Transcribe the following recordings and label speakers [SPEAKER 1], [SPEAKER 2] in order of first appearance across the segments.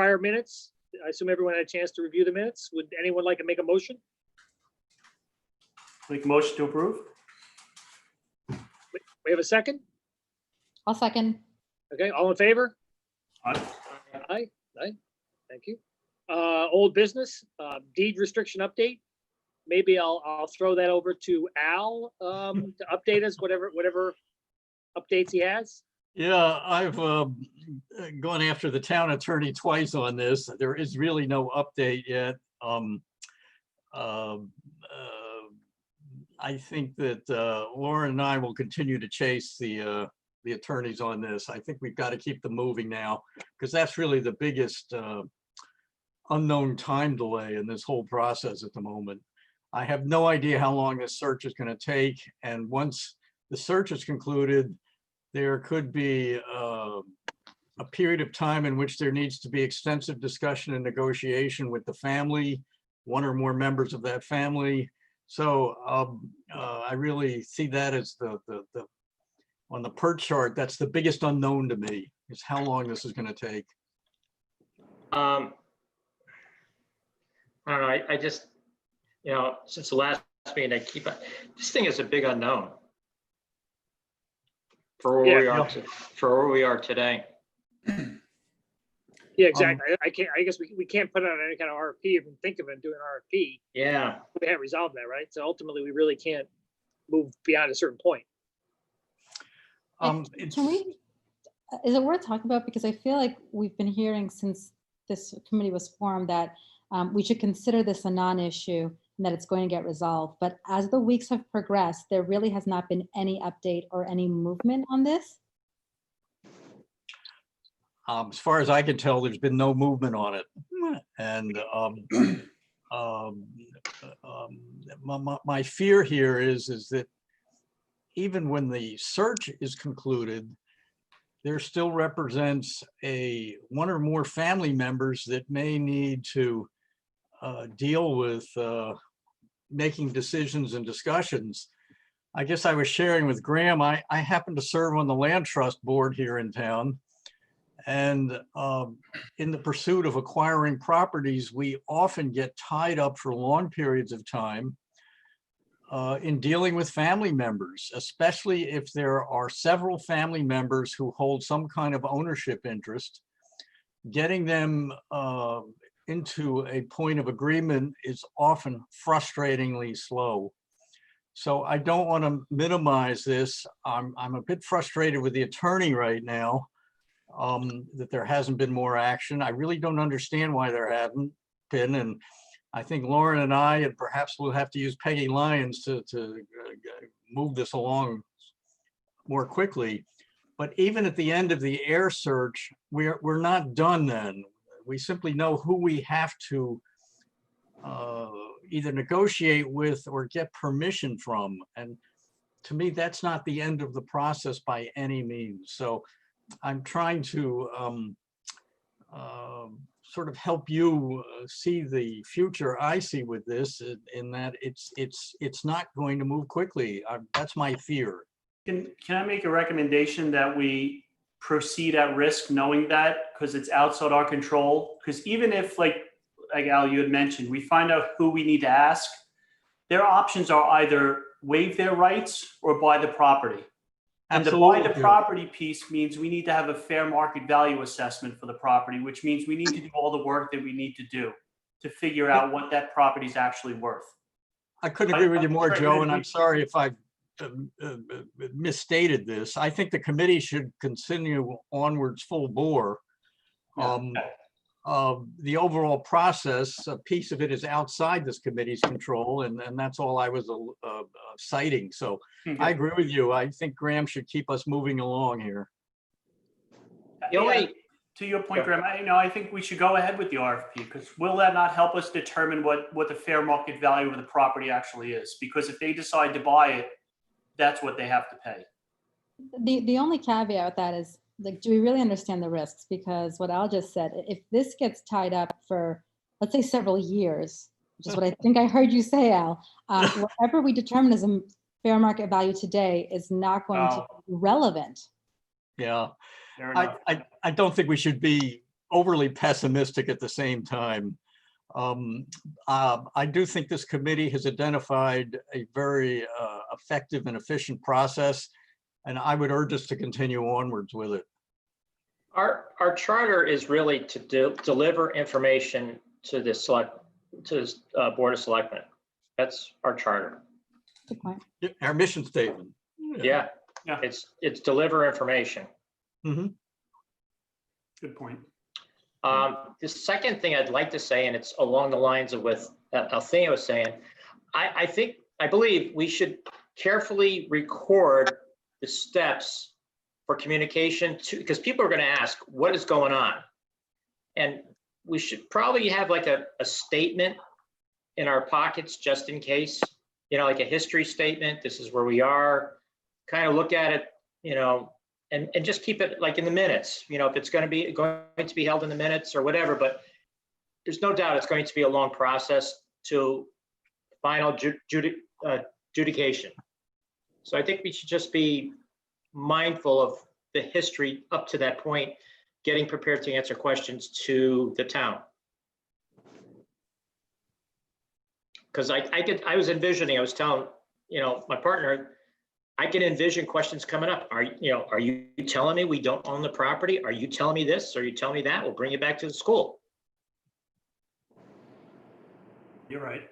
[SPEAKER 1] prior minutes. I assume everyone had a chance to review the minutes. Would anyone like to make a motion?
[SPEAKER 2] Make a motion to approve?
[SPEAKER 1] We have a second?
[SPEAKER 3] I'll second.
[SPEAKER 1] Okay, all in favor?
[SPEAKER 2] Aye.
[SPEAKER 1] Aye, aye, thank you. Old business, deed restriction update. Maybe I'll throw that over to Al to update us, whatever updates he has.
[SPEAKER 4] Yeah, I've gone after the town attorney twice on this. There is really no update yet. I think that Lauren and I will continue to chase the attorneys on this. I think we've got to keep them moving now, because that's really the biggest unknown time delay in this whole process at the moment. I have no idea how long this search is going to take, and once the search is concluded, there could be a period of time in which there needs to be extensive discussion and negotiation with the family, one or more members of that family. So I really see that as the on the PERT chart, that's the biggest unknown to me, is how long this is going to take.
[SPEAKER 5] I don't know. I just, since the last meeting, this thing is a big unknown for where we are today.
[SPEAKER 1] Yeah, exactly. I guess we can't put out any kind of RFP, even think of it doing an RFP.
[SPEAKER 5] Yeah.
[SPEAKER 1] We haven't resolved that, right? So ultimately, we really can't move beyond a certain point.
[SPEAKER 3] Is it worth talking about? Because I feel like we've been hearing since this committee was formed that we should consider this a non-issue and that it's going to get resolved. But as the weeks have progressed, there really has not been any update or any movement on this.
[SPEAKER 4] As far as I can tell, there's been no movement on it. And my fear here is that even when the search is concluded, there still represents one or more family members that may need to deal with making decisions and discussions. I guess I was sharing with Graham, I happen to serve on the land trust board here in town. And in the pursuit of acquiring properties, we often get tied up for long periods of time in dealing with family members, especially if there are several family members who hold some kind of ownership interest. Getting them into a point of agreement is often frustratingly slow. So I don't want to minimize this. I'm a bit frustrated with the attorney right now. That there hasn't been more action. I really don't understand why there hasn't been, and I think Lauren and I, and perhaps we'll have to use Peggy Lyons to move this along more quickly. But even at the end of the air search, we're not done then. We simply know who we have to either negotiate with or get permission from. And to me, that's not the end of the process by any means. So I'm trying to sort of help you see the future I see with this, in that it's not going to move quickly. That's my fear.
[SPEAKER 2] Can I make a recommendation that we proceed at risk, knowing that, because it's outside our control? Because even if, like Al, you had mentioned, we find out who we need to ask, their options are either waive their rights or buy the property. And to buy the property piece means we need to have a fair market value assessment for the property, which means we need to do all the work that we need to do to figure out what that property is actually worth.
[SPEAKER 4] I couldn't agree with you more, Joe, and I'm sorry if I've misstated this. I think the committee should continue onwards full bore. The overall process, a piece of it is outside this committee's control, and that's all I was citing. So I agree with you. I think Graham should keep us moving along here.
[SPEAKER 2] To your point, Graham, I think we should go ahead with the RFP, because will that not help us determine what the fair market value of the property actually is? Because if they decide to buy it, that's what they have to pay.
[SPEAKER 3] The only caveat with that is, like, do we really understand the risks? Because what Al just said, if this gets tied up for, let's say, several years, which is what I think I heard you say, Al, whatever we determine as a fair market value today is not going to be relevant.
[SPEAKER 4] Yeah, I don't think we should be overly pessimistic at the same time. I do think this committee has identified a very effective and efficient process, and I would urge us to continue onwards with it.
[SPEAKER 5] Our charter is really to deliver information to the Board of Selectmen. That's our charter.
[SPEAKER 3] Good point.
[SPEAKER 4] Our mission statement.
[SPEAKER 5] Yeah,
[SPEAKER 2] Yeah.
[SPEAKER 5] it's deliver information.
[SPEAKER 4] Mhm.
[SPEAKER 2] Good point.
[SPEAKER 5] The second thing I'd like to say, and it's along the lines of what Althea was saying, I believe we should carefully record the steps for communication because people are going to ask what is going on. And we should probably have like a statement in our pockets just in case, like a history statement. This is where we are, kind of look at it, and just keep it like in the minutes, if it's going to be held in the minutes or whatever, but there's no doubt it's going to be a long process to final adjudication. So I think we should just be mindful of the history up to that point, getting prepared to answer questions to the town. Because I was envisioning, I was telling, my partner, I can envision questions coming up. Are you telling me we don't own the property? Are you telling me this? Are you telling me that? We'll bring you back to the school.
[SPEAKER 2] You're right.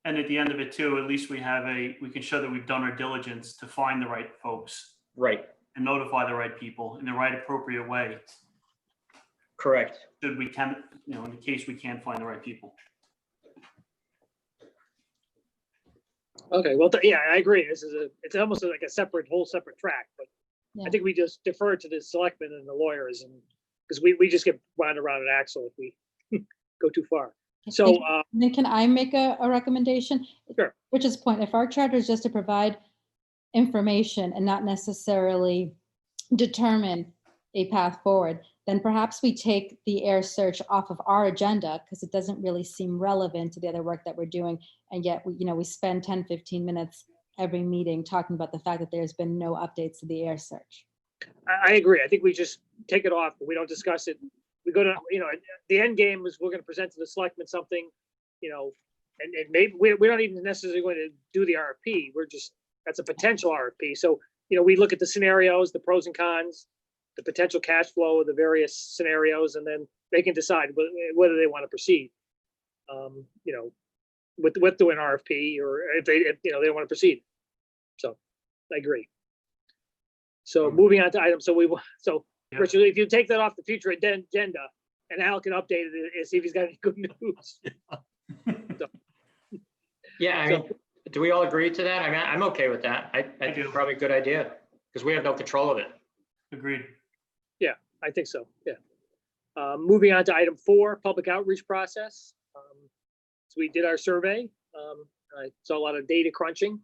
[SPEAKER 2] And at the end of it too, at least we can show that we've done our diligence to find the right folks
[SPEAKER 5] Right.
[SPEAKER 2] and notify the right people in the right appropriate way.
[SPEAKER 5] Correct.
[SPEAKER 2] Should we can, in the case we can't find the right people.
[SPEAKER 1] Okay, well, yeah, I agree. It's almost like a whole separate track, but
[SPEAKER 3] Yeah.
[SPEAKER 1] I think we just defer to the selectmen and the lawyers, and because we just get wound around an axle if we go too far. So,
[SPEAKER 3] Then can I make a recommendation?
[SPEAKER 1] Sure.
[SPEAKER 3] Richard's point, if our charter is just to provide information and not necessarily determine a path forward, then perhaps we take the air search off of our agenda because it doesn't really seem relevant to the other work that we're doing. And yet, we spend 10, 15 minutes every meeting talking about the fact that there's been no updates to the air search.
[SPEAKER 1] I agree. I think we just take it off, but we don't discuss it. We go to, the end game is we're going to present to the selectmen something, and maybe we're not even necessarily going to do the RFP. That's a potential RFP. So, we look at the scenarios, the pros and cons, the potential cash flow of the various scenarios, and then they can decide whether they want to proceed, with doing RFP or if they don't want to proceed. So I agree. So moving on to items.
[SPEAKER 2] Yeah.
[SPEAKER 1] Richard, if you take that off the future agenda, and Al can update it and see if he's got any good news.
[SPEAKER 5] Yeah, I mean, do we all agree to that? I mean, I'm okay with that. I think
[SPEAKER 2] do.
[SPEAKER 5] it's probably a good idea because we have no control of it.
[SPEAKER 2] Agreed.
[SPEAKER 1] I think so, yeah. Moving on to item 4, public outreach process. So we did our survey. I saw a lot of data crunching.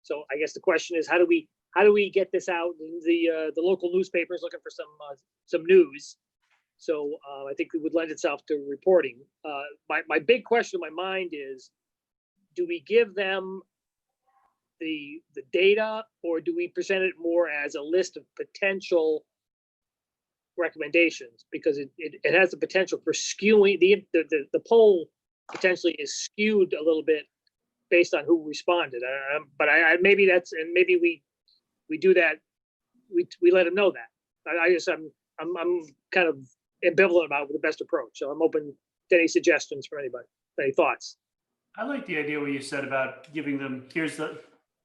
[SPEAKER 1] So I guess the question is, how do we get this out? The local newspaper is looking for some news. So I think it would lend itself to reporting. My big question in my mind is, do we give them the data, or do we present it more as a list of potential recommendations? Because it has the potential for skewing the poll potentially is skewed a little bit based on who responded. But maybe we do that. We let them know that. I'm kind of ambivalent about the best approach. So I'm open to any suggestions from anybody. Any thoughts?
[SPEAKER 2] I like the idea what you said about giving them,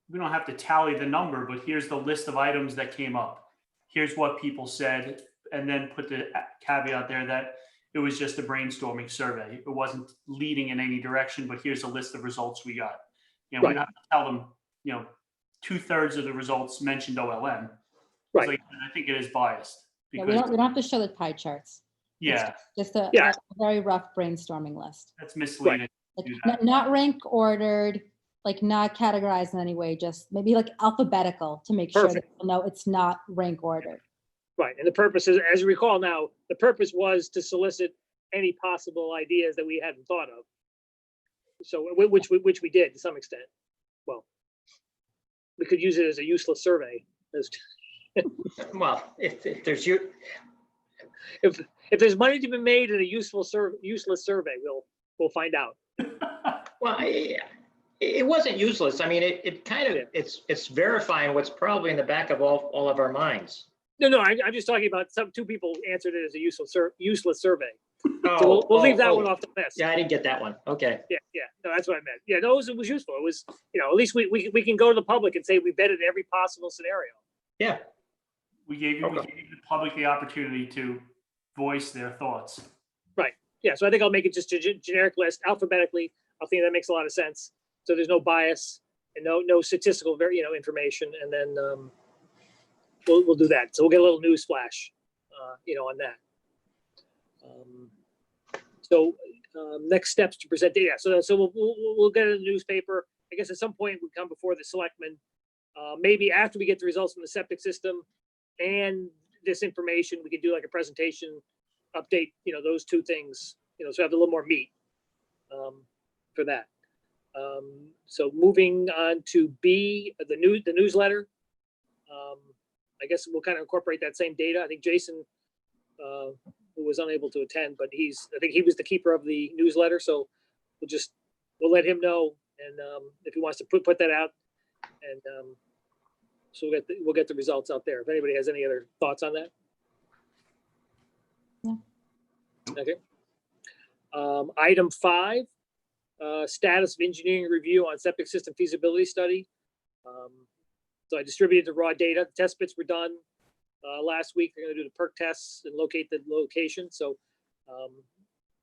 [SPEAKER 2] we don't have to tally the number, but here's the list of items that came up. Here's what people said, and then put the caveat there that it was just a brainstorming survey. It wasn't leading in any direction, but here's a list of results we got. We don't have to tell them, 2/3 of the results mentioned OLM.
[SPEAKER 1] Right.
[SPEAKER 2] Like, I think it is biased.
[SPEAKER 3] Yeah,
[SPEAKER 2] Because,
[SPEAKER 3] we don't have to show the pie charts.
[SPEAKER 2] yeah,
[SPEAKER 3] Just a very rough brainstorming list.
[SPEAKER 2] that's misleading.
[SPEAKER 3] Like,
[SPEAKER 2] Do that.
[SPEAKER 3] not rank ordered, like not categorized in any way, just maybe like alphabetical to make sure that
[SPEAKER 1] Perfect.
[SPEAKER 3] people know it's not rank ordered.
[SPEAKER 1] Right. And the purpose is, as you recall now, the purpose was to solicit any possible ideas that we hadn't thought of. So which we did to some extent. Well, we could use it as a useless survey.
[SPEAKER 5] Well, if there's
[SPEAKER 1] If there's money to be made in a useless survey, we'll find out.
[SPEAKER 5] Well, it wasn't useless. I mean, it kind of, it's verifying what's probably in the back of all of our minds.
[SPEAKER 1] No, I'm just talking about two people answered it as a useless survey. So we'll leave that one off the list.
[SPEAKER 5] Yeah, I didn't get that one. Okay.
[SPEAKER 1] Yeah. No, that's what I meant. Yeah, no, it was useful. It was, at least we can go to the public and say we vetted every possible scenario.
[SPEAKER 5] Yeah.
[SPEAKER 2] We gave the public the opportunity to voice their thoughts.
[SPEAKER 1] Right. Yeah. So I think I'll make it just a generic list alphabetically. I think that makes a lot of sense. So there's no bias and no statistical information, and then we'll do that. So we'll get a little news flash, on that. Next steps to present data. So we'll get it in the newspaper. I guess at some point we come before the selectmen. Maybe after we get the results from the septic system and this information, we can do like a presentation, update, those two things, so have a little more meat for that. So moving on to B, the newsletter. I guess we'll kind of incorporate that same data. I think Jason, who was unable to attend, but I think he was the keeper of the newsletter. So we'll let him know, and if he wants to put that out, and so we'll get the results out there. If anybody has any other thoughts on that.
[SPEAKER 3] No.
[SPEAKER 1] Okay. Item 5, status of engineering review on septic system feasibility study. So I distributed the raw data. The test bits were done last week. They're going to do the perk tests and locate the location. So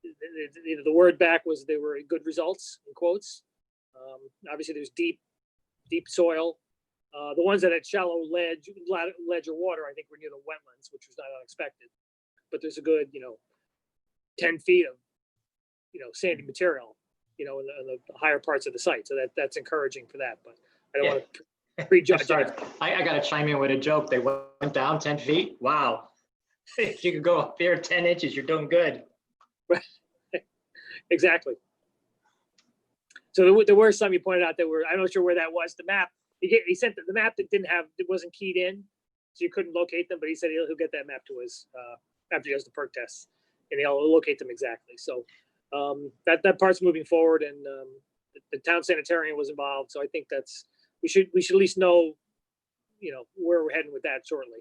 [SPEAKER 1] the word back was they were good results, in quotes. Obviously, there's deep soil. The ones that had shallow ledge or water, I think, were near the wetlands, which was not unexpected. But there's a good, 10 feet of, sandy material, in the higher parts of the site. So that's encouraging for that. But I don't want to prejudge it.
[SPEAKER 5] I got to chime in with a joke. They went down 10 feet. Wow. If you could go up there 10 inches, you're doing good.
[SPEAKER 1] Exactly. So there were some you pointed out that were, I'm not sure where that was. The map, he sent the map that it wasn't keyed in, so you couldn't locate them, but he said he'll get that map to us after he does the perk tests, and he'll locate them exactly. So that part's moving forward, and the town sanitarian was involved. So I think we should at least know, where we're heading with that shortly.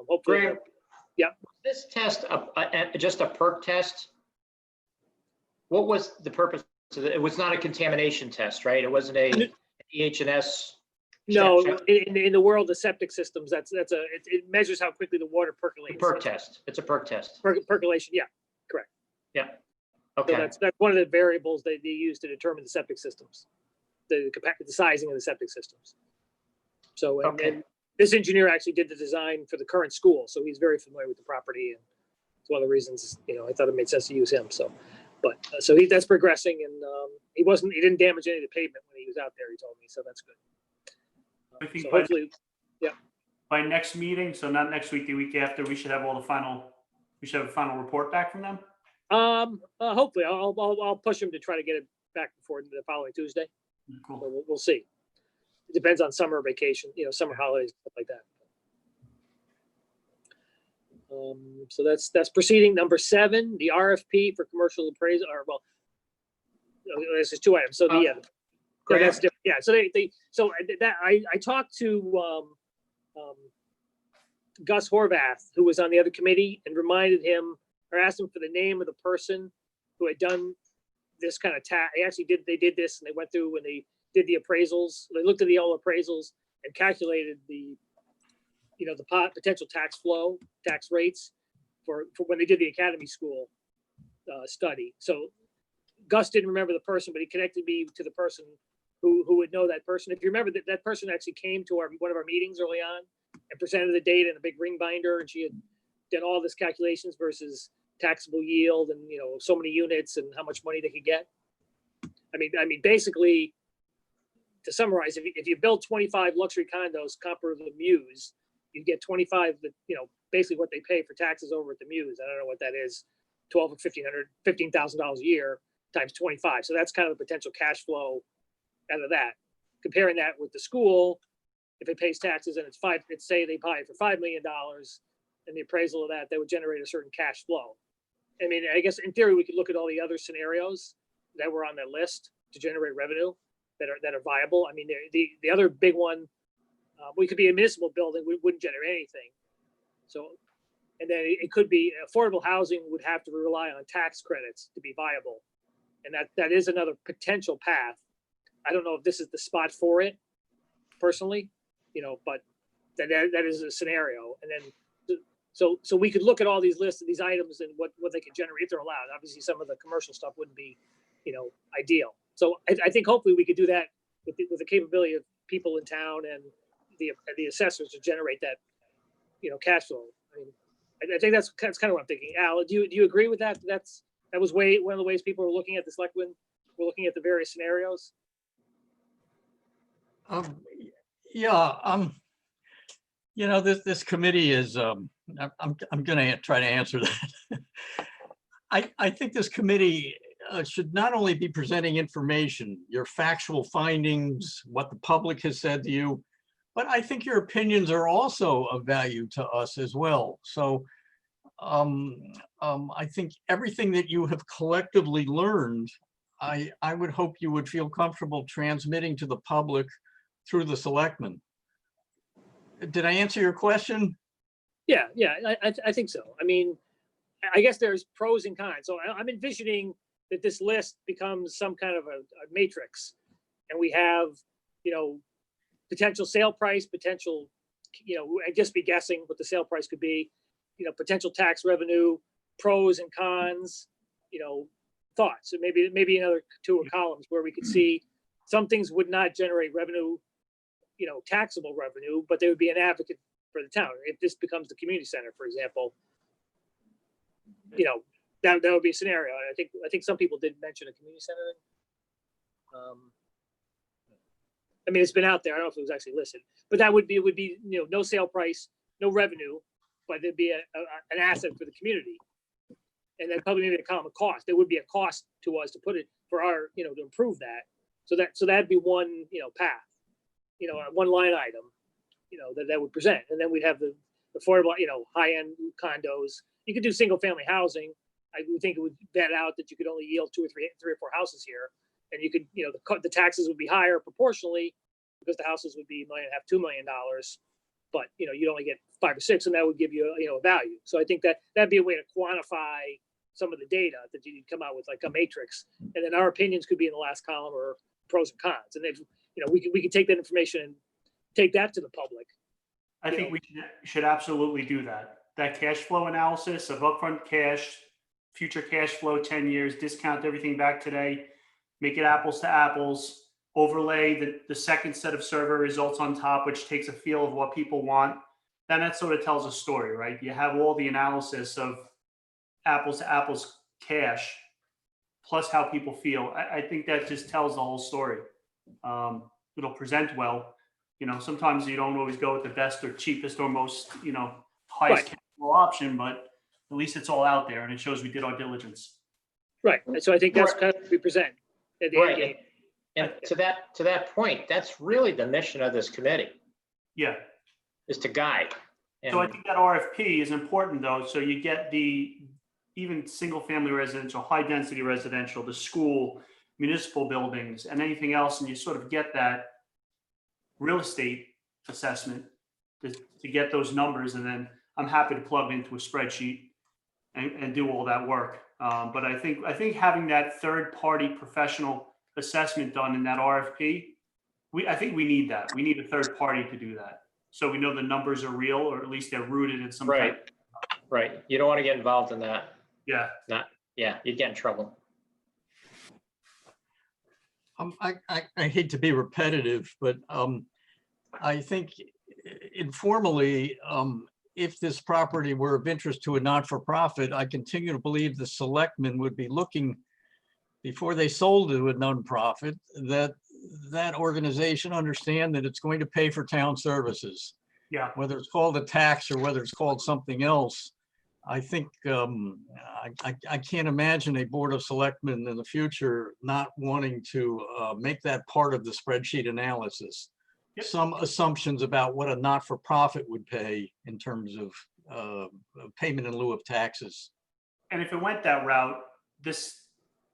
[SPEAKER 1] Hopefully.
[SPEAKER 5] Greg,
[SPEAKER 1] Yep.
[SPEAKER 5] This test, just a perk test. What was the purpose of it? It was not a contamination test, right? It wasn't a EH&S.
[SPEAKER 1] No, in the world of septic systems, it measures how quickly the water percolates.
[SPEAKER 5] Perk test. It's a perk test.
[SPEAKER 1] Percolation, yeah, correct.
[SPEAKER 5] Yeah. Okay.
[SPEAKER 1] So that's one of the variables they use to determine the septic systems, the sizing of the septic systems. So and this engineer actually did the design for the current school, so he's very familiar with the property, and it's one of the reasons I thought it made sense to use him. So, that's progressing, and he didn't damage any of the pavement when he was out there. He told me, so that's good.
[SPEAKER 2] I think
[SPEAKER 1] so hopefully,
[SPEAKER 2] by next meeting, so not next week, the week after, we should have a final report back from them.
[SPEAKER 1] Hopefully, I'll push him to try to get it back before the following Tuesday.
[SPEAKER 2] Cool.
[SPEAKER 1] So we'll see. It depends on summer vacation, summer holidays, stuff like that. So that's proceeding. Number 7, the RFP for commercial appraisal. This is 2 items. So that's different. Yeah. So I talked to Gus Horvath, who was on the other committee, and reminded him or asked him for the name of the person who had done this kind of task. They did this, and they went through when they did the appraisals. They looked at the old appraisals and calculated the potential tax rates for when they did the academy school study. So Gus didn't remember the person, but he connected me to the person who would know that person. If you remember, that person actually came to one of our meetings early on and presented the data in a big ring binder, and she had done all this calculations versus taxable yield and so many units and how much money they could get. I mean, basically, to summarize, if you build 25 luxury condos comparable to the Muse, you get 25, basically what they pay for taxes over at the Muse. I don't know what that is, $12,000 or $15,000 a year times 25. So that's kind of the potential cash flow out of that. Comparing that with the school, if it pays taxes and it's say they buy it for $5 million, and and the appraisal of that, that would generate a certain cash flow. I mean, I guess in theory, we could look at all the other scenarios that were on that list to generate revenue that are viable. I mean, the other big one, we could be a municipal building, we wouldn't generate anything. So, and then it could be affordable housing would have to rely on tax credits to be viable. And that is another potential path. I don't know if this is the spot for it personally, but that is a scenario. And then, so we could look at all these lists of these items and what they could generate if they're allowed. Obviously, some of the commercial stuff wouldn't be, ideal. So I think hopefully we could do that with the capability of people in town and the assessors to generate that, cash flow. I mean, I think that's kind of what I'm thinking. Al, do you agree with that? That was one of the ways people were looking at the selectmen, were looking at the various scenarios.
[SPEAKER 4] Yeah, this committee is, I'm gonna try to answer that. I think this committee should not only be presenting information, your factual findings, what the public has said to you, but I think your opinions are also of value to us as well. So I think everything that you have collectively learned, I would hope you would feel comfortable transmitting to the public through the selectmen. Did I answer your question?
[SPEAKER 1] Yeah, I think so. I mean, I guess there's pros and cons. So I'm envisioning that this list becomes some kind of a matrix, and we have, potential sale price, potential, I'd just be guessing what the sale price could be, potential tax revenue, pros and cons, thoughts. So maybe another 2 columns where we could see some things would not generate revenue, taxable revenue, but they would be an advocate for the town. If this becomes the community center, for example, that would be a scenario. And I think some people did mention a community center. I mean, it's been out there. I don't know if it was actually listed, but it would be no sale price, no revenue, but there'd be an asset for the community. And then probably maybe a column of cost. There would be a cost to us to put it for our, to improve that. So that'd be one, path, one line item, that would present. And then we'd have the affordable, high-end condos. You could do single family housing. I would think it would vet out that you could only yield 2 or 3 or 4 houses here. And you could, the taxes would be higher proportionally because the houses would be $1.5 million, $2 million. But, you'd only get 5 or 6, and that would give you, a value. So I think that'd be a way to quantify some of the data that you come out with, like a matrix. And then our opinions could be in the last column, or pros and cons. And then, we could take that information and take that to the public.
[SPEAKER 2] I think we should absolutely do that. That cash flow analysis of upfront cash, future cash flow, 10 years, discount everything back today, make it apples to apples, overlay the second set of survey results on top, which takes a feel of what people want. Then that sort of tells a story, right? You have all the analysis of apples to apples cash, plus how people feel. I think that just tells the whole story. It'll present well. Sometimes you don't always go with the best or cheapest or most, highest cash flow option, but at least it's all out there and it shows we did our diligence.
[SPEAKER 1] Right. And so I think that's kind of what we present at the end game.
[SPEAKER 5] And to that point, that's really the mission of this committee.
[SPEAKER 2] Yeah.
[SPEAKER 5] Is to guide.
[SPEAKER 2] So I think that RFP is important though. So you get even single family residential, high density residential, the school, municipal buildings, and anything else, and you sort of get that real estate assessment to get those numbers. And then I'm happy to plug into a spreadsheet and do all that work. But I think having that third party professional assessment done in that RFP, I think we need that. We need a third party to do that. So we know the numbers are real, or at least they're rooted in some
[SPEAKER 5] right. Right. You don't want to get involved in that.
[SPEAKER 2] Yeah.
[SPEAKER 5] You'd get in trouble.
[SPEAKER 4] I hate to be repetitive, but I think informally, if this property were of interest to a not-for-profit, I continue to believe the selectmen would be looking, before they sold to a nonprofit, that organization understand that it's going to pay for town services.
[SPEAKER 2] Yeah.
[SPEAKER 4] Whether it's called a tax or whether it's called something else, I think I can't imagine a board of selectmen in the future not wanting to make that part of the spreadsheet analysis. Yep. Some assumptions about what a not-for-profit would pay in terms of payment in lieu of taxes.
[SPEAKER 2] And if it went that route, the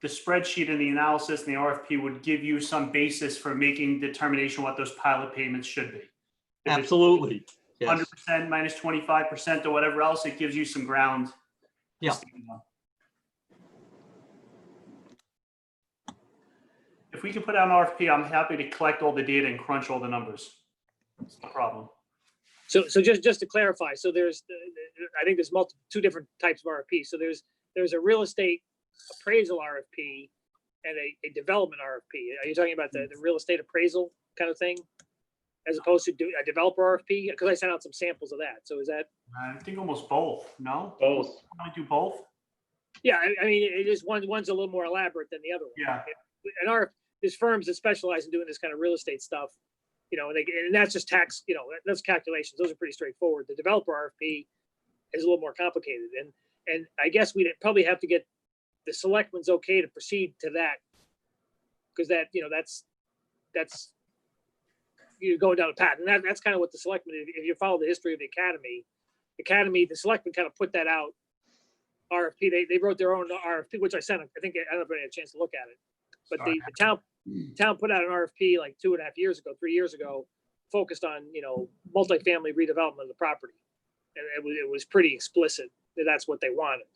[SPEAKER 2] spreadsheet and the analysis and the RFP would give you some basis for making determination what those pilot payments should be. If it's
[SPEAKER 4] Absolutely. Yes.
[SPEAKER 2] 100% minus 25% or whatever else, it gives you some ground.
[SPEAKER 4] Yeah.
[SPEAKER 2] If we can put out an RFP, I'm happy to collect all the data and crunch all the numbers. It's no problem.
[SPEAKER 1] So just to clarify, so I think there's two different types of RFP. So there's a real estate appraisal RFP and a development RFP. Are you talking about the real estate appraisal kind of thing, as opposed to a developer RFP? Because I sent out some samples of that. So is that?
[SPEAKER 2] I think almost both. No,
[SPEAKER 5] Both.
[SPEAKER 2] I do both.
[SPEAKER 1] Yeah, I mean, it is one's a little more elaborate than the other one.
[SPEAKER 2] Yeah.
[SPEAKER 1] And there's firms that specialize in doing this kind of real estate stuff, and that's just tax, that's calculations. Those are pretty straightforward. The developer RFP is a little more complicated, and I guess we'd probably have to get the selectmen's okay to proceed to that, because that's you're going down a path, and that's kind of what the selectmen. If you follow the history of the academy, the selectmen kind of put that out. RFP, they wrote their own RFP, which I sent. I think I don't know if I had a chance to look at it, but the town put out an RFP like 3 years ago, focused on multifamily redevelopment of the property, and it was pretty explicit that that's what they wanted,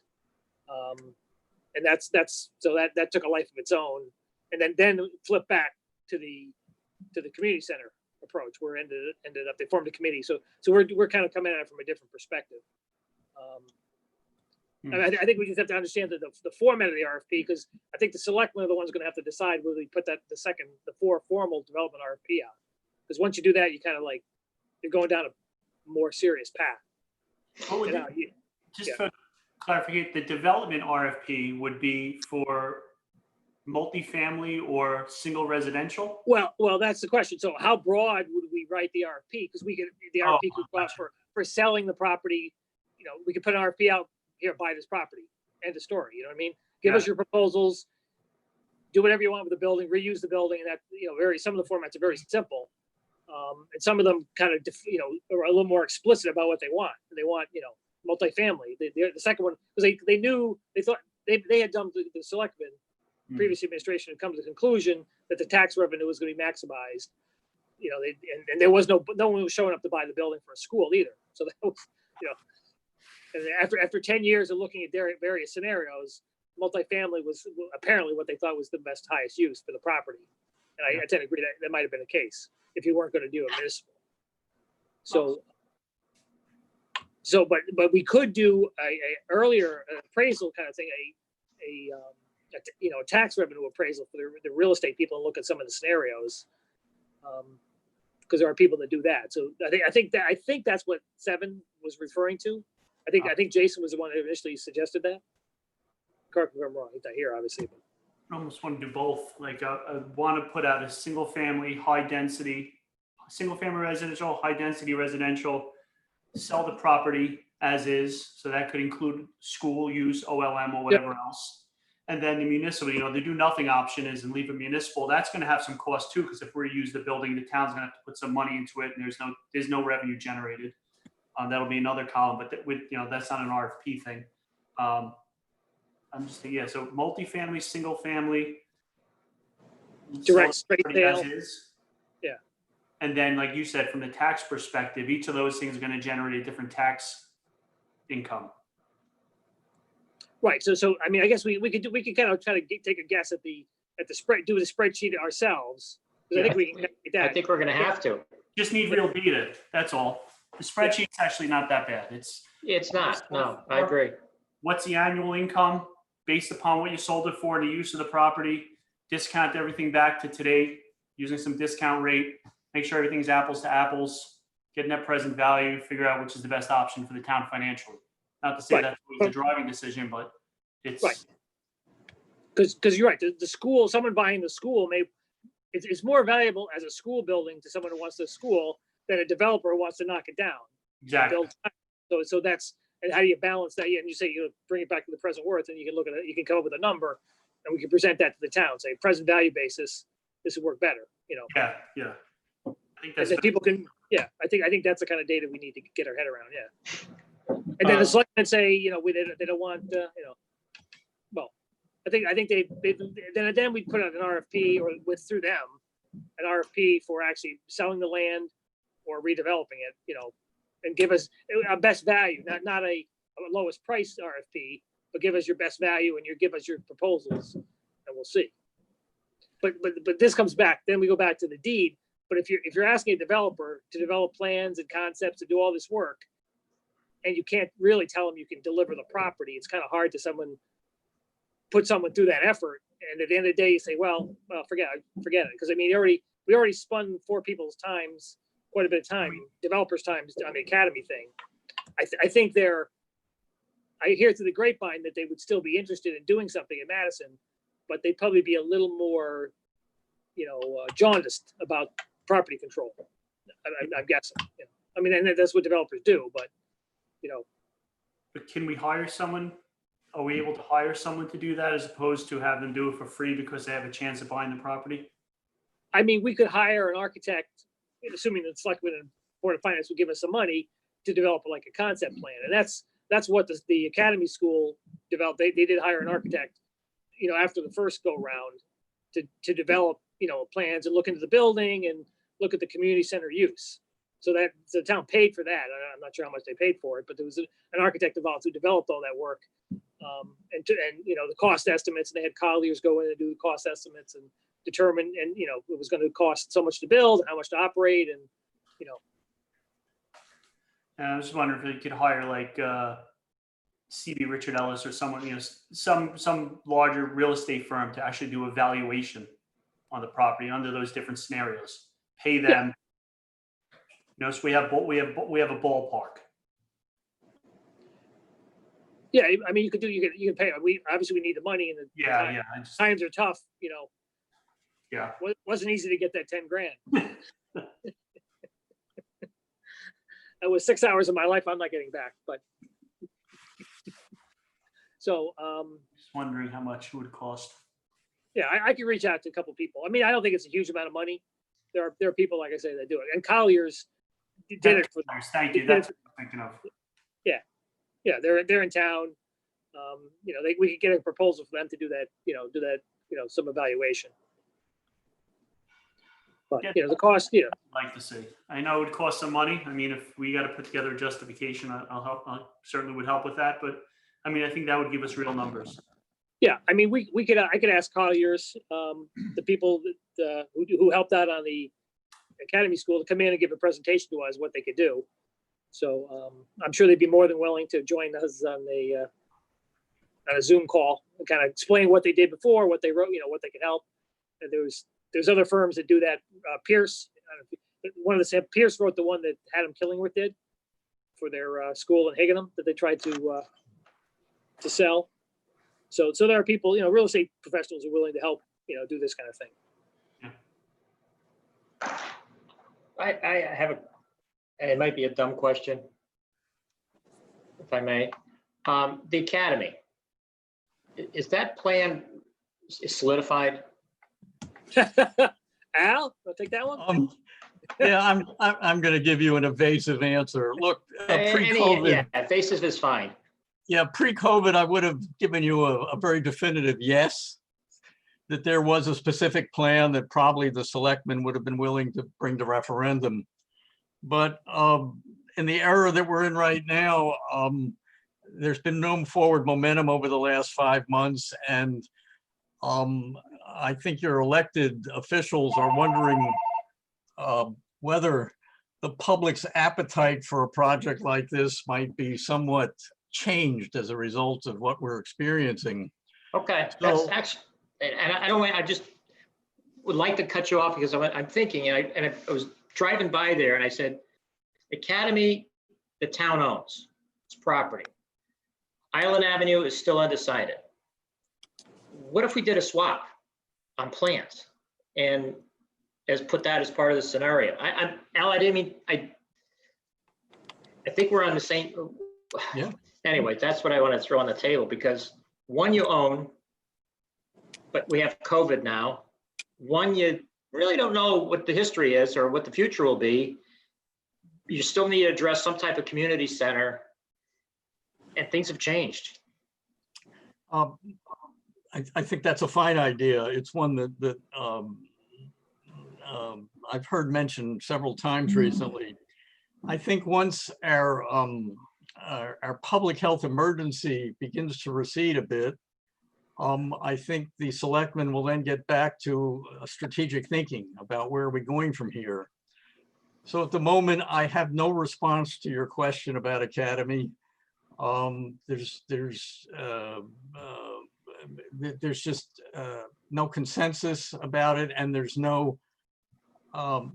[SPEAKER 1] and that took a life of its own, and then flipped back to the community center approach, where ended up they formed a committee. So we're kind of coming at it from a different perspective. I think we just have to understand the format of the RFP, because I think the selectmen are the ones going to have to decide whether we put the formal development RFP out. Because once you do that, you kind of you're going down a more serious path.
[SPEAKER 2] Just for clarification, the development RFP would be for multifamily or single residential?
[SPEAKER 1] Well, that's the question. So how broad would we write the RFP? Because the RFP could go out for selling the property. We could put an RFP out. Here, buy this property. End of story. You know what I mean? Give us your proposals. Do whatever you want with the building. Reuse the building. And that some of the formats are very simple, and some of them kind of are a little more explicit about what they want. They want multifamily. The second one, because they thought they had done the selectmen, previous administration had come to the conclusion that the tax revenue was going to be maximized. And there was no one was showing up to buy the building for a school either. So that was, and after 10 years of looking at various scenarios, multifamily was apparently what they thought was the best, highest use for the property. And I tend to agree that might have been the case if you weren't going to do a municipal. But we could do a earlier appraisal kind of thing, a tax revenue appraisal for the real estate people, and look at some of the scenarios. Because there are people that do that. So I think that's what 7 was referring to. I think Jason was the one who initially suggested that. Correct me if I'm wrong. He's not here, obviously. But
[SPEAKER 2] I almost want to do both. I want to put out a single family residential, high density residential, sell the property as is. So that could include school use, OLM, or whatever else. And then the municipal, the do nothing option is, and leave it municipal. That's going to have some cost too, because if we use the building, the town's going to have to put some money into it, and there's no revenue generated. That'll be another column, but that's not an RFP thing. I'm just thinking, so multifamily, single family,
[SPEAKER 1] direct straight sale. Yeah.
[SPEAKER 2] And then, like you said, from the tax perspective, each of those things are going to generate a different tax income.
[SPEAKER 1] Right. So I mean, I guess we could kind of try to take a guess at the spread, do the spreadsheet ourselves. Because I think we can get that.
[SPEAKER 5] I think we're going to have to.
[SPEAKER 2] Just need real data. That's all. The spreadsheet's actually not that bad.
[SPEAKER 5] It's not. No, I agree.
[SPEAKER 2] What's the annual income based upon what you sold it for, the use of the property, discount everything back to today using some discount rate, make sure everything's apples to apples, get net present value, figure out which is the best option for the town financially. Not to say that's the driving decision, but it's
[SPEAKER 1] right. Because you're right. The school, someone buying the school it's more valuable as a school building to someone who wants the school than a developer who wants to knock it down.
[SPEAKER 2] Exactly.
[SPEAKER 1] So that's, and how do you balance that? And you say you bring it back to the present worth, and you can look at it, you can come up with a number, and we can present that to the town. Say present value basis, this would work better.
[SPEAKER 2] Yeah. I think that's
[SPEAKER 1] people can. Yeah, I think that's the kind of data we need to get our head around. Yeah. And then the selectmen say, you know, they don't want, you know, well, I think then we put out an RFP or through them, an RFP for actually selling the land or redeveloping it, you know, and give us a best value, not a lowest price RFP, but give us your best value and give us your proposals, and we'll see. But this comes back, then we go back to the deed. But if you're asking a developer to develop plans and concepts to do all this work, and you can't really tell them you can deliver the property, it's kind of hard to put someone through that effort. And at the end of the day, you say, well, forget it. Because I mean, we already spun 4 people's times, quite a bit of time, developers' times on the academy thing. I think I hear through the grapevine that they would still be interested in doing something in Madison, but they'd probably be a little more, you know, jaundiced about property control. I'm guessing. You know? I mean, and that's what developers do, but, you know.
[SPEAKER 2] But can we hire someone? Are we able to hire someone to do that as opposed to have them do it for free because they have a chance of buying the property?
[SPEAKER 1] I mean, we could hire an architect, assuming the selectmen and Board of Finance would give us some money to develop like a concept plan. And that's what the academy school developed. They did hire an architect, you know, after the first go round to develop, you know, plans and look into the building and look at the community center use. So that the town paid for that. I'm not sure how much they paid for it, but there was an architect involved who developed all that work. And you know, the cost estimates, and they had colliers go in and do the cost estimates and determine, and you know, it was going to cost so much to build and how much to operate, and you know.
[SPEAKER 2] And I was just wondering if you could hire like CB Richard Ellis or someone, you know, some larger real estate firm to actually do a valuation on the property under those different scenarios. Pay them. Yeah. You know, so we have a ballpark.
[SPEAKER 1] Yeah, I mean, you can pay. We need the money, and times are tough. You know.
[SPEAKER 2] Yeah.
[SPEAKER 1] It wasn't easy to get that 10 grand. That was 6 hours of my life I'm not getting back, but. So.
[SPEAKER 2] Just wondering how much it would cost.
[SPEAKER 1] Yeah, I can reach out to a couple people. I mean, I don't think it's a huge amount of money. There are people, like I say, that do it, and Colliers did it for.
[SPEAKER 2] Thank you. That's what I'm thinking of.
[SPEAKER 1] Yeah, they're in town. You know, we could get a proposal for them to do that. You know, some evaluation. But
[SPEAKER 2] Yeah.
[SPEAKER 1] you know, the cost. Yeah,
[SPEAKER 2] I'd like to see. I know it would cost some money. I mean, if we got to put together a justification, I'll help. I certainly would help with that. But I mean, I think that would give us real numbers.
[SPEAKER 1] Yeah, I mean, I could ask Colliers, the people that who helped out on the academy school, to come in and give a presentation to us what they could do. So I'm sure they'd be more than willing to join us on a Zoom call and kind of explain what they did before, what they wrote, you know, what they could help. And there's other firms that do that. Pierce, Pierce wrote the one that Adam Killingworth did for their school in Higginham that they tried to sell. So there are people, you know, real estate professionals are willing to help, you know, do this kind of thing.
[SPEAKER 5] Yeah. I have it might be a dumb question, if I may. The academy, is that plan solidified?
[SPEAKER 1] Al, I'll take that one.
[SPEAKER 4] Yeah, I'm going to give you an evasive answer. Look, pre-COVID.
[SPEAKER 5] Yeah, evasive is fine.
[SPEAKER 4] Yeah, pre-COVID, I would have given you a very definitive yes, that there was a specific plan that probably the selectmen would have been willing to bring to referendum. But in the era that we're in right now, there's been no forward momentum over the last 5 months. And I think your elected officials are wondering whether the public's appetite for a project like this might be somewhat changed as a result of what we're experiencing.
[SPEAKER 5] Okay, that's actually, and I just would like to cut you off because I'm thinking, and I was driving by there and I said, Academy, the town owns, it's property. Island Avenue is still undecided. What if we did a swap on plans and put that as part of the scenario? Al, I didn't mean, I think we're on the same.
[SPEAKER 4] Yeah.
[SPEAKER 5] Anyway, that's what I want to throw on the table, because one, you own, but we have COVID now. One, you really don't know what the history is or what the future will be. You still need to address some type of community center. and things have changed.
[SPEAKER 4] Um, I think that's a fine idea. It's one that I've heard mentioned several times recently. I think once our public health emergency begins to recede a bit, I think the selectmen will then get back to strategic thinking about where are we going from here. So at the moment, I have no response to your question about Academy. There's just no consensus about it, and there's no,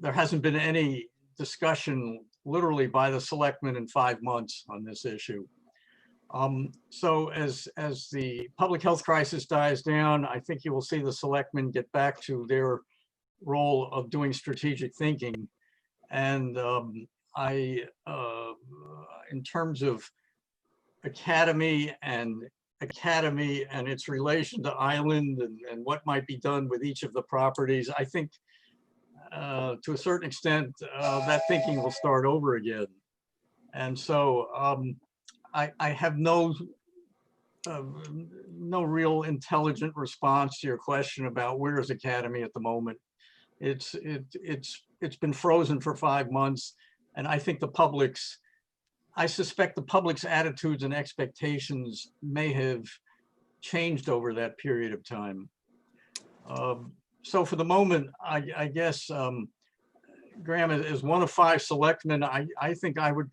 [SPEAKER 4] there hasn't been any discussion literally by the selectmen in 5 months on this issue. So as the public health crisis dies down, I think you will see the selectmen get back to their role of doing strategic thinking. And in terms of Academy and its relation to Island and what might be done with each of the properties, I think to a certain extent that thinking will start over again. And so I have no real intelligent response to your question about where is Academy at the moment. It's been frozen for 5 months, and I think I suspect the public's attitudes and expectations may have changed over that period of time. So for the moment, I guess, Graham, as one of 5 selectmen, I think I would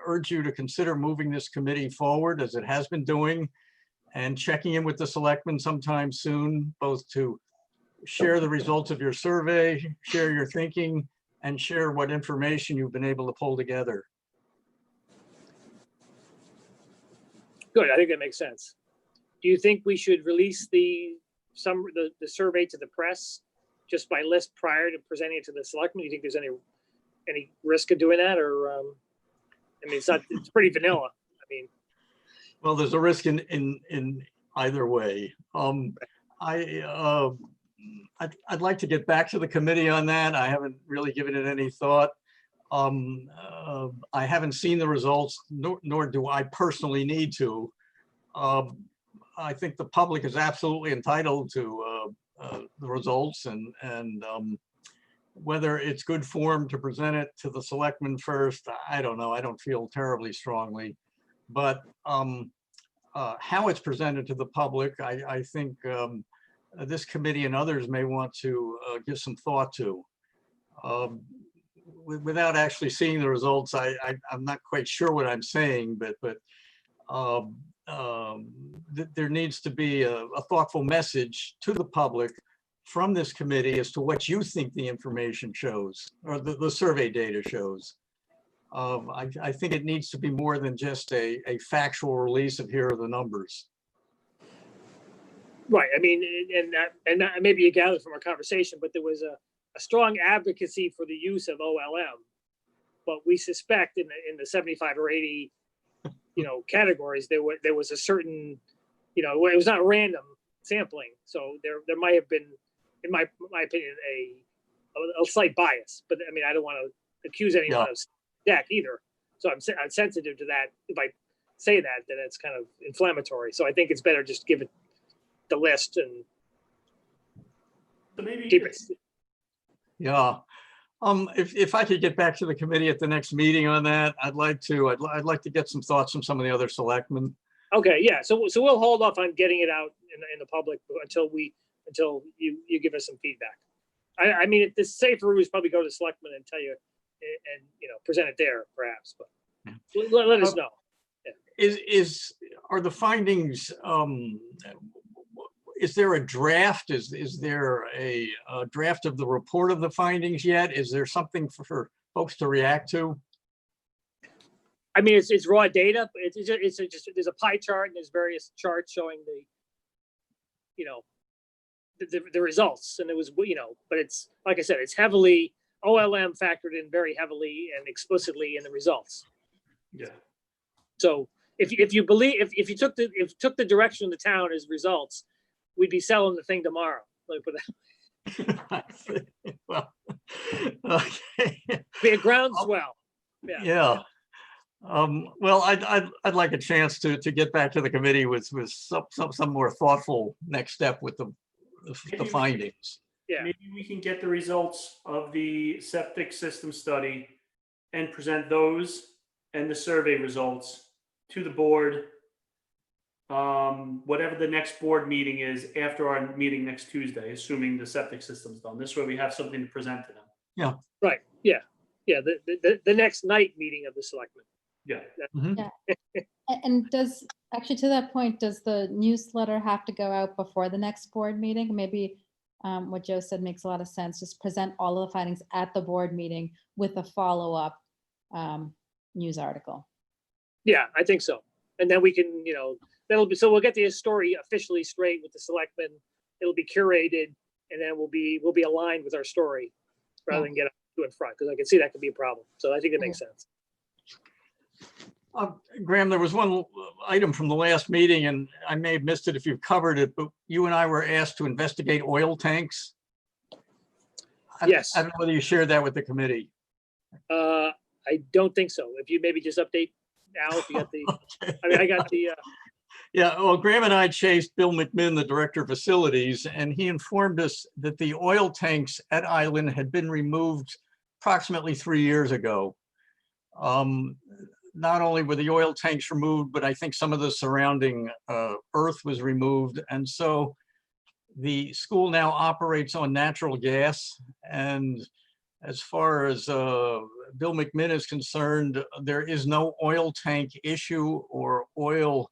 [SPEAKER 4] urge you to consider moving this committee forward as it has been doing, and checking in with the selectmen sometime soon, both to share the results of your survey, share your thinking, and share what information you've been able to pull together.
[SPEAKER 1] Good, I think that makes sense. Do you think we should release the survey to the press just by list prior to presenting it to the selectmen? Do you think there's any risk of doing that, or I mean, it's pretty vanilla. I mean,
[SPEAKER 4] well, there's a risk in either way. I'd like to get back to the committee on that. I haven't really given it any thought. I haven't seen the results, nor do I personally need to. I think the public is absolutely entitled to the results, and whether it's good form to present it to the selectmen first, I don't know. I don't feel terribly strongly, but how it's presented to the public, I think this committee and others may want to give some thought to. Without actually seeing the results, I'm not quite sure what I'm saying, but there needs to be a thoughtful message to the public from this committee as to what you think the information shows, or the survey data shows. I think it needs to be more than just a factual release of here are the numbers.
[SPEAKER 1] right. I mean, and that maybe you gathered from our conversation, but there was a strong advocacy for the use of OLM, but we suspect in the 75 or 80, categories, there was a certain, it was not random sampling. So there might have been, in my opinion, a slight bias, but I mean, I don't want to accuse anyone of deck either. So I'm sensitive to that. If I say that, then it's kind of inflammatory. So I think it's better just give it the list and
[SPEAKER 2] So maybe
[SPEAKER 1] keep it.
[SPEAKER 4] Yeah. If I could get back to the committee at the next meeting on that, I'd like to get some thoughts from some of the other selectmen.
[SPEAKER 1] Okay, yeah. So we'll hold off on getting it out in the public until you give us some feedback. I mean, the safer route is probably go to selectmen and tell you, and present it there perhaps, but let us know.
[SPEAKER 4] Are the findings, is there a draft? Is there a draft of the report of the findings yet? Is there something for folks to react to?
[SPEAKER 1] I mean, it's raw data. But it's just there's a pie chart and there's various charts showing the results, and it was but it's like I said, it's heavily OLM factored in very heavily and explicitly in the results.
[SPEAKER 2] Yeah.
[SPEAKER 1] So if you believe if you took the direction of the town as results, we'd be selling the thing tomorrow. Let me put that.
[SPEAKER 4] Well, okay.
[SPEAKER 1] Be a groundswell.
[SPEAKER 4] Yeah. Well, I'd like a chance to get back to the committee with some more thoughtful next step with the findings.
[SPEAKER 1] Yeah.
[SPEAKER 2] Maybe we can get the results of the septic system study and present those and the survey results to the board. Whatever the next board meeting is after our meeting next Tuesday, assuming the septic system's done. This way we have something to present to them.
[SPEAKER 1] Right, yeah. Yeah, the next night meeting of the selectmen.
[SPEAKER 2] Yeah.
[SPEAKER 4] Mhm.
[SPEAKER 3] And does, actually to that point, does the newsletter have to go out before the next board meeting? Maybe what Joe said makes a lot of sense. Just present all of the findings at the board meeting with a follow-up news article.
[SPEAKER 1] Yeah, I think so. And then we can, that'll be, so we'll get the story officially straight with the selectmen. It'll be curated, and then we'll be aligned with our story rather than get to in front, because I can see that could be a problem. So I think it makes sense.
[SPEAKER 4] Graham, there was one item from the last meeting, and I may have missed it if you've covered it, but you and I were asked to investigate oil tanks.
[SPEAKER 1] Yes.
[SPEAKER 4] I don't know whether you shared that with the committee.
[SPEAKER 1] I don't think so. If you maybe just update Al, if you got the,
[SPEAKER 4] Okay.
[SPEAKER 1] I mean, I got the,
[SPEAKER 4] Yeah, well, Graham and I chased Bill McMinn, the director of facilities, and he informed us that the oil tanks at Island had been removed approximately 3 years ago. Not only were the oil tanks removed, but I think some of the surrounding earth was removed. And so the school now operates on natural gas. And as far as Bill McMinn is concerned, there is no oil tank issue or oil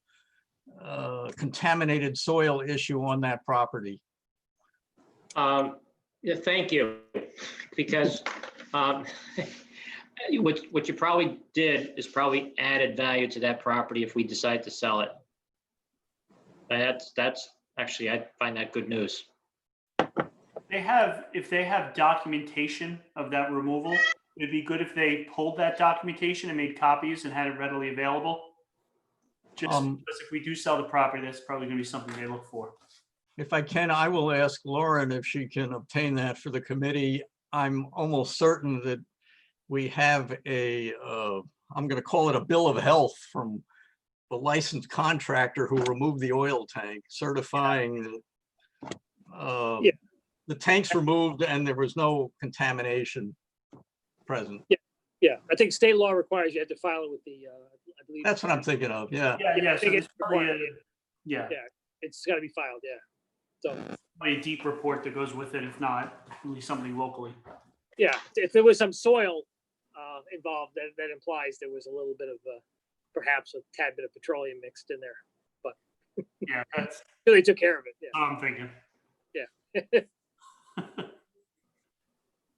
[SPEAKER 4] contaminated soil issue on that property.
[SPEAKER 5] Yeah, thank you, because what you probably did is probably added value to that property if we decide to sell it. That's actually, I find that good news.
[SPEAKER 2] If they have documentation of that removal, it'd be good if they pulled that documentation and made copies and had it readily available. Just because if we do sell the property, that's probably gonna be something they look for.
[SPEAKER 4] If I can, I will ask Lauren if she can obtain that for the committee. I'm almost certain that we have I'm going to call it a bill of health from the licensed contractor who removed the oil tank, certifying that the tank's removed and there was no contamination present.
[SPEAKER 1] yeah, I think state law requires you have to file it with the, I believe.
[SPEAKER 4] That's what I'm thinking of, yeah.
[SPEAKER 2] Yeah, so
[SPEAKER 1] think
[SPEAKER 2] there's
[SPEAKER 1] it's
[SPEAKER 2] probably
[SPEAKER 1] required.
[SPEAKER 2] yeah,
[SPEAKER 1] It's gotta be filed, yeah. So,
[SPEAKER 2] a deep report that goes with it, if not, at least something locally.
[SPEAKER 1] yeah, if there was some soil involved, that implies there was a little bit of, perhaps a tad bit of petroleum mixed in there.
[SPEAKER 2] Yeah, that's
[SPEAKER 1] They took care of it, yeah.
[SPEAKER 2] what I'm thinking.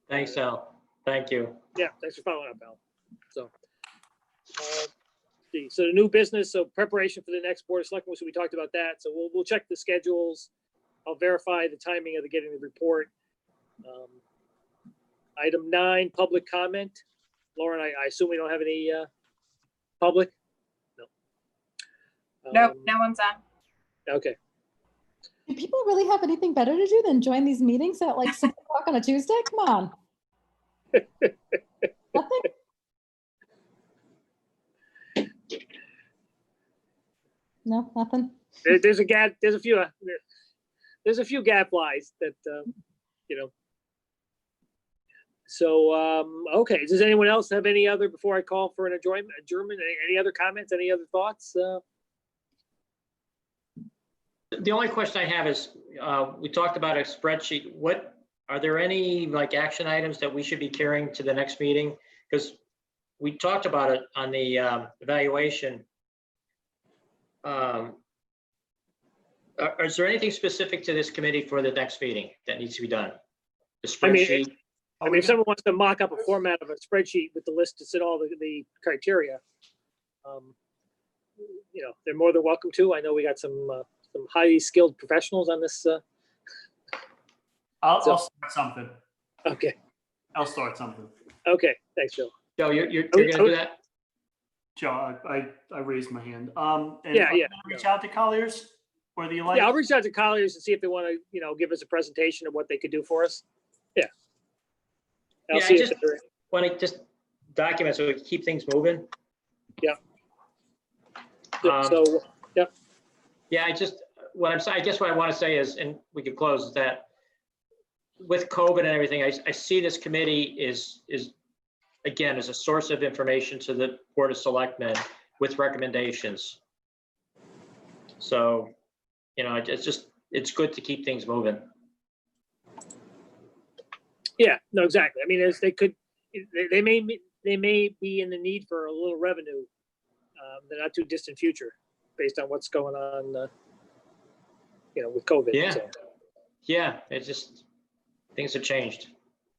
[SPEAKER 5] Thanks, Al. Thank you.
[SPEAKER 1] Yeah, thanks for following up, Al. So, so the new business, so preparation for the next board of selectmen, so we talked about that. So we'll check the schedules. I'll verify the timing of the getting the report. Item 9, public comment. Lauren, I assume we don't have any public? No.
[SPEAKER 6] No, no one's on.
[SPEAKER 1] Okay.
[SPEAKER 3] Do people really have anything better to do than join these meetings at like 6 o'clock on a Tuesday? Come on. Nothing? No, nothing.
[SPEAKER 1] There's a gap. There's a few gadflies that So okay. Does anyone else have any other before I call for an adjournment? Any other comments? Any other thoughts?
[SPEAKER 5] The only question I have is, we talked about a spreadsheet. Are there any like action items that we should be carrying to the next meeting? Because we talked about it on the evaluation. Is there anything specific to this committee for the next meeting that needs to be done? The spreadsheet?
[SPEAKER 1] I mean, if someone wants to mock up a format of a spreadsheet with the list to sit all the criteria, they're more than welcome to. I know we got some highly skilled professionals on this.
[SPEAKER 2] I'll start something.
[SPEAKER 1] Okay.
[SPEAKER 2] I'll start something.
[SPEAKER 1] Okay. Thanks, Joe.
[SPEAKER 5] Joe, you're gonna do that?
[SPEAKER 2] Joe, I raised my hand. And
[SPEAKER 1] Yeah,
[SPEAKER 2] I'm
[SPEAKER 1] yeah.
[SPEAKER 2] gonna reach out to Colliers or the Alliance.
[SPEAKER 1] Yeah, I'll reach out to Colliers and see if they want to, give us a presentation of what they could do for us. Yeah. I'll
[SPEAKER 5] Yeah,
[SPEAKER 1] see
[SPEAKER 5] I
[SPEAKER 1] if
[SPEAKER 5] just
[SPEAKER 1] they're-
[SPEAKER 5] want to just document so we keep things moving.
[SPEAKER 1] So,
[SPEAKER 5] Yeah, I guess what I want to say is, and we could close, is that with COVID and everything, I see this committee is again, as a source of information to the Board of Selectmen with recommendations. So, it's good to keep things moving.
[SPEAKER 1] yeah, no, exactly. I mean, as they may be in the need for a little revenue, the not too distant future, based on what's going on, with COVID.
[SPEAKER 5] Yeah.
[SPEAKER 1] So.
[SPEAKER 5] Yeah, it's just, things have changed.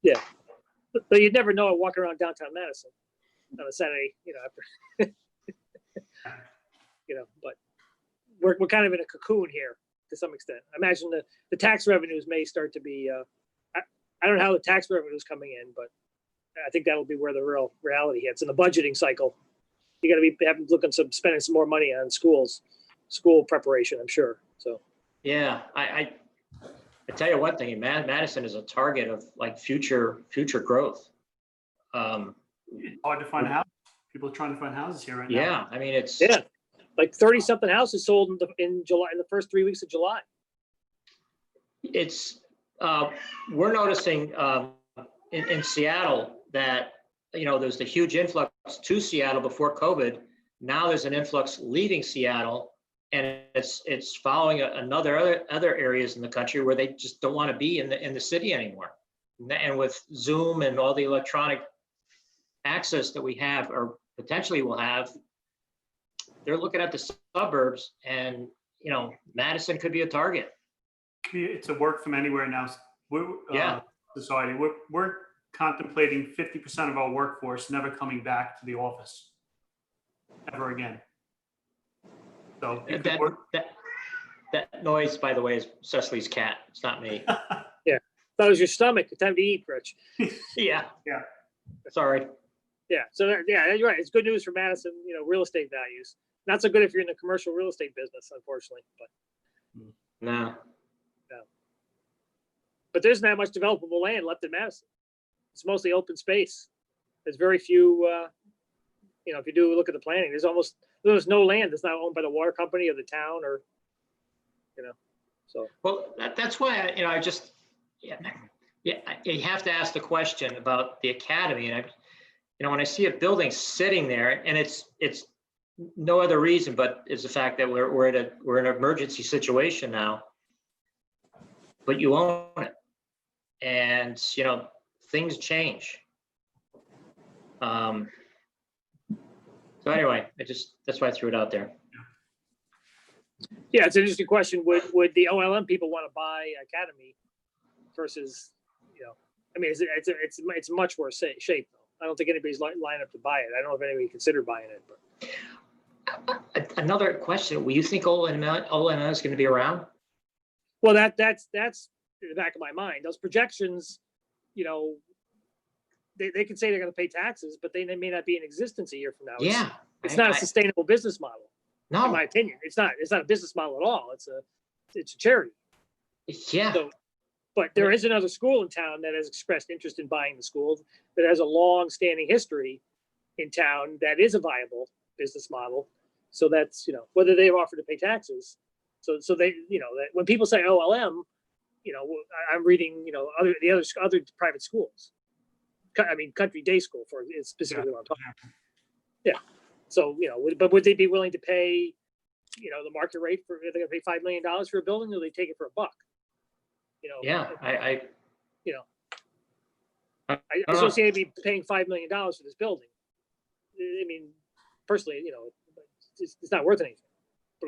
[SPEAKER 1] But you'd never know it walking around downtown Madison on a Saturday, after, but we're kind of in a cocoon here to some extent. I imagine the tax revenues may start to be, I don't know how the tax revenue is coming in, but I think that'll be where the real reality hits. In the budgeting cycle, you got to be spending some more money on school preparation, I'm sure. So.
[SPEAKER 5] Yeah, I tell you one thing, Madison is a target of like future growth.
[SPEAKER 2] It's hard to find a house. People are trying to find houses here right now.
[SPEAKER 5] Yeah, I mean, it's.
[SPEAKER 1] Yeah, like 30 something houses sold in July, in the first 3 weeks of July.
[SPEAKER 5] It's, we're noticing in Seattle that, there's the huge influx to Seattle before COVID. Now there's an influx leaving Seattle, and it's following other areas in the country where they just don't want to be in the city anymore. And with Zoom and all the electronic access that we have, or potentially will have, they're looking at the suburbs, and Madison could be a target.
[SPEAKER 2] It's a work from anywhere now. Society. We're contemplating 50% of our workforce never coming back to the office ever again. So
[SPEAKER 5] that noise, by the way, is Cecily's cat. It's not me.
[SPEAKER 1] That was your stomach. It's time to eat, Rich.
[SPEAKER 5] Yeah.
[SPEAKER 2] Yeah.
[SPEAKER 5] Sorry.
[SPEAKER 1] Yeah. So you're right. It's good news for Madison. Real estate values. Not so good if you're in the commercial real estate business, unfortunately. But
[SPEAKER 5] No.
[SPEAKER 1] But there's not much developable land left in Madison. It's mostly open space. There's very few. If you do look at the planning, there's no land that's not owned by the water company or the town, or. So.
[SPEAKER 5] Well, that's why you have to ask the question about the academy, and when I see a building sitting there, and it's no other reason but is the fact that we're in an emergency situation now, but you own it, and things change. So anyway, that's why I threw it out there.
[SPEAKER 1] Yeah, it's an interesting question. Would the OLM people want to buy Academy versus, I mean, it's much worse shape though. I don't think anybody's lined up to buy it. I don't know if anybody considered buying it, but.
[SPEAKER 5] Another question: will you think OLM is going to be around?
[SPEAKER 1] Well, that's in the back of my mind. Those projections, they can say they're going to pay taxes, but they may not be in existence a year from now.
[SPEAKER 5] Yeah,
[SPEAKER 1] it's not a sustainable business model.
[SPEAKER 5] No,
[SPEAKER 1] in my opinion, it's not a business model at all. It's a charity.
[SPEAKER 5] Yeah.
[SPEAKER 1] So, but there is another school in town that has expressed interest in buying the school, that has a long-standing history in town that is a viable business model. So that's, whether they've offered to pay taxes. So they, that when people say OLM, I'm reading, other private schools. I mean, country day school is specifically what I'm talking about. Yeah. So, but would they be willing to pay, the market rate for, are they gonna pay $5 million for a building, or they take it for $1?
[SPEAKER 5] Yeah, I
[SPEAKER 1] just don't see anybody paying $5 million for this building. I mean, personally, it's not worth anything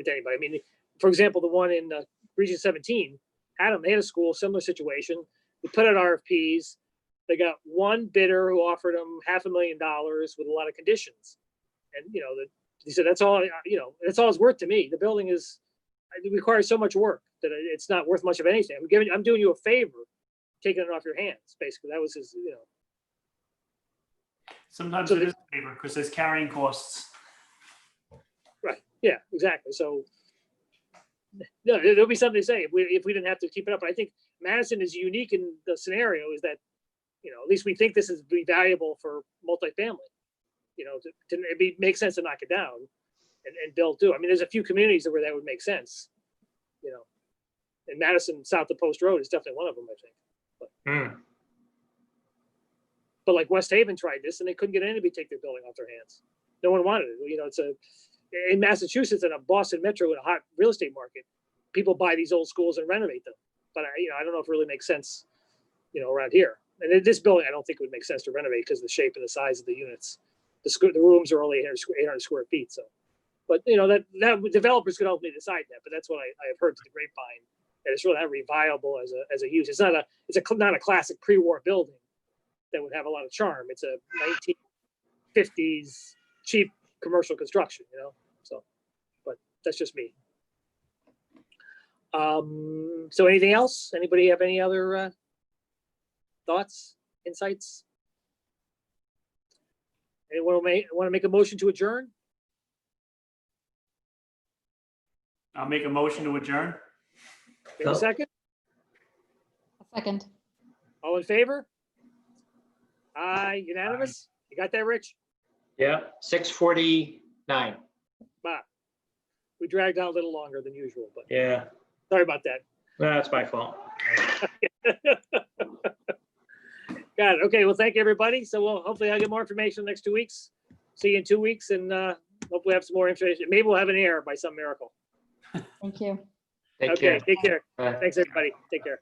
[SPEAKER 1] to anybody. I mean, for example, the one in Region 17, they had a school, similar situation. They put out RFPs. They got one bidder who offered them $500,000 with a lot of conditions. And, he said, that's all it's worth to me. The building it requires so much work that it's not worth much of anything. I'm doing you a favor, taking it off your hands, basically. That was his,
[SPEAKER 2] Sometimes it is a favor because there's carrying costs.
[SPEAKER 1] Right. Yeah, exactly. So there'll be something to say if we didn't have to keep it up. But I think Madison is unique in the scenario is that, at least we think this is be valuable for multifamily. you know, make sense to knock it down and build too. I mean, there's a few communities where that would make sense, you know. And Madison, south of Post Road is definitely one of them, I think. But like West Haven tried this and they couldn't get anybody to take their building off their hands. No one wanted it. You know, in Massachusetts and a Boston metro in a hot real estate market, people buy these old schools and renovate them. But I don't know if it really makes sense, you know, around here. And in this building, I don't think it would make sense to renovate because of the shape and the size of the units. The rooms are only 800 square feet. So, but you know, that developers could ultimately decide that. But that's what I have heard to the grapevine. And it's really not really viable as a use. It's not a classic pre-war building that would have a lot of charm. It's a 1950s cheap commercial construction, you know. So, but that's just me. So anything else? Anybody have any other thoughts, insights? Anyone want to make a motion to adjourn?
[SPEAKER 2] I'll make a motion to adjourn.
[SPEAKER 1] Give a second.
[SPEAKER 3] A second.
[SPEAKER 1] All in favor? Aye, unanimous? You got that, Rich?
[SPEAKER 5] Yeah, 6:49.
[SPEAKER 1] Bah. We dragged out a little longer than usual, but
[SPEAKER 5] Yeah,
[SPEAKER 1] sorry about that.
[SPEAKER 5] that's my fault.
[SPEAKER 1] Got it. Okay, well, thank you, everybody. So hopefully I'll get more information in the next 2 weeks. See you in 2 weeks and hopefully have some more information. Maybe we'll have an air by some miracle.
[SPEAKER 3] Thank you.
[SPEAKER 5] Take
[SPEAKER 1] Okay,
[SPEAKER 5] care.
[SPEAKER 1] take care.
[SPEAKER 5] Bye.
[SPEAKER 1] Thanks, everybody. Take care.